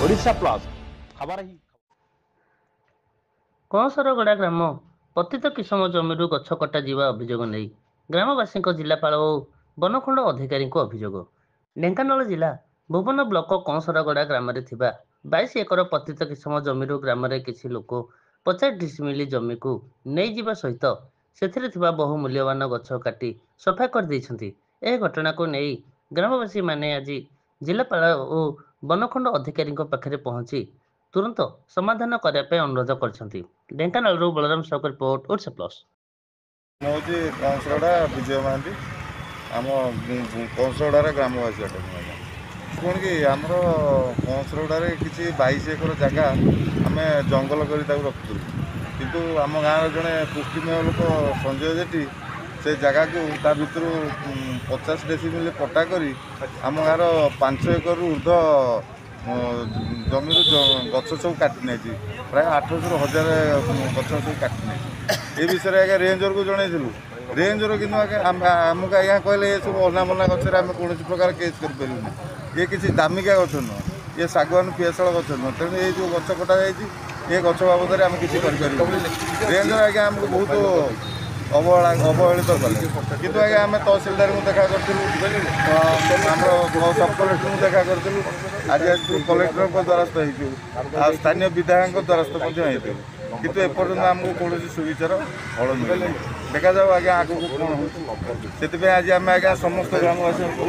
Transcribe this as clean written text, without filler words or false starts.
Odisha plus खबर ही କଅଁସରଗଡ଼ା ଗ୍ରାମ ପତିତ କିଶମ ଜମିରୁ ଗଛ କଟାଯିବା ଅଭିଯୋଗ ନେଇ ଗ୍ରାମବାସୀଙ୍କ ଜିଲ୍ଲାପାଳ ଓ ବନଖଣ୍ଡ ଅଧିକାରୀଙ୍କୁ ଅଭିଯୋଗ। ଢେଙ୍କାନାଳ ଜିଲ୍ଲା ଭୁବନ ବ୍ଲକ କଅଁସରଗଡ଼ା ଗ୍ରାମରେ ଥିବା 22 ଏକର ପତିତ କିଶମ ଜମିରୁ ଗ୍ରାମରେ କିଛି ଲୋକ 50 ଡିସିମିଲି ଜମିକୁ ନେଇଯିବା ସହିତ ସେଥିରେ ଥିବା ବହୁ ମୂଲ୍ୟବାନ ଗଛ କାଟି ସଫା କରିଦେଇଛନ୍ତି। ଏହି ଘଟଣାକୁ ନେଇ ଗ୍ରାମବାସୀମାନେ ଆଜି ଜିଲ୍ଲାପାଳ ଓ ବନଖଣ୍ଡ ଅଧିକାରୀଙ୍କ ପାଖରେ ପହଞ୍ଚି ତୁରନ୍ତ ସମାଧାନ କରିବା ପାଇଁ ଅନୁରୋଧ କରିଛନ୍ତି। ଢେଙ୍କାନାଳରୁ ବଳରାମ ସାହୁଙ୍କ ରିପୋର୍ଟ, ଓଡ଼ିଶା ପ୍ଲସ୍। ମୁଁ ହେଉଛି କଅଁସରଗଡ଼ା ବିଜୟ ମହାନ୍ତି। ଆମ କଅଁସରଗଡ଼ାର ଗ୍ରାମବାସୀ ଅଟନ୍ତି ଆଜ୍ଞା। କ'ଣ କି ଆମର କଅଁସରଗଡ଼ାରେ କିଛି 22 ଏକର ଜାଗା ଆମେ ଜଙ୍ଗଲ କରି ତାକୁ ରଖିଥିଲୁ, କିନ୍ତୁ ଆମ ଗାଁର ଜଣେ ପୁଷ୍ଟିମେୟ ଲୋକ ସଞ୍ଜୟ ଜେଟି ସେ ଜାଗାକୁ ତା ଭିତରୁ 50 ଡେସିମିଲି ପଟ୍ଟା କରି ଆମ ଗାଁର 5 ଏକରରୁ ଉର୍ଦ୍ଧ୍ୱ ଜମିରୁ ଗଛ ସବୁ କାଟି ନେଇଛି। ପ୍ରାୟ 800ରୁ 1000 ଗଛ ସବୁ କାଟି ନେଇଛି। ଏ ବିଷୟରେ ଆଜ୍ଞା ରେଞ୍ଜରକୁ ଜଣାଇଥିଲୁ। ରେଞ୍ଜର କିନ୍ତୁ ଆଜ୍ଞା ଆମକୁ ଆଜ୍ଞା କହିଲେ ଏସବୁ ଅନାବନା ଗଛରେ ଆମେ କୌଣସି ପ୍ରକାର କେସ୍ କରିପାରିବୁନି। ଇଏ କିଛି ଦାମିକା ଗଛ ନୁହଁ, ଇଏ ଶାଗୁଆନ ପିଆଶାଳ ଗଛ ନୁହଁ। ତେଣୁ ଏଇ ଯେଉଁ ଗଛ କଟା ଯାଇଛି ଏ ଗଛ ବାବଦରେ ଆମେ କିଛି କରିପାରିବୁନି। ରେଞ୍ଜର ଆଜ୍ଞା ଆମକୁ ବହୁତ ଅବହେଳିତ କଲେ। କିନ୍ତୁ ଆଜ୍ଞା ଆମେ ତହସିଲଦାରଙ୍କୁ ଦେଖା କରିଥିଲୁ, ଆମର ସବ୍ କଲେକ୍ଟରଙ୍କୁ ଦେଖା କରିଥିଲୁ, ଆଜି ଆସିଥିଲୁ କଲେକ୍ଟରଙ୍କ ଦ୍ୱାରସ୍ଥ ହେଇଛୁ, ଆଉ ସ୍ଥାନୀୟ ବିଧାୟକଙ୍କ ଦ୍ୱାରସ୍ଥ ମଧ୍ୟ ହେଇଥିଲୁ। କିନ୍ତୁ ଏପର୍ଯ୍ୟନ୍ତ ଆମକୁ କୌଣସି ସୁବିଚାର ଫଳ ମିଳିନି। ଦେଖାଯାଉ ଆଜ୍ଞା ଆଗକୁ କ'ଣ ହେଉଛି। ସେଥିପାଇଁ ଆଜି ଆମେ ଆଜ୍ଞା ସମସ୍ତ ଗ୍ରାମବାସୀଙ୍କୁ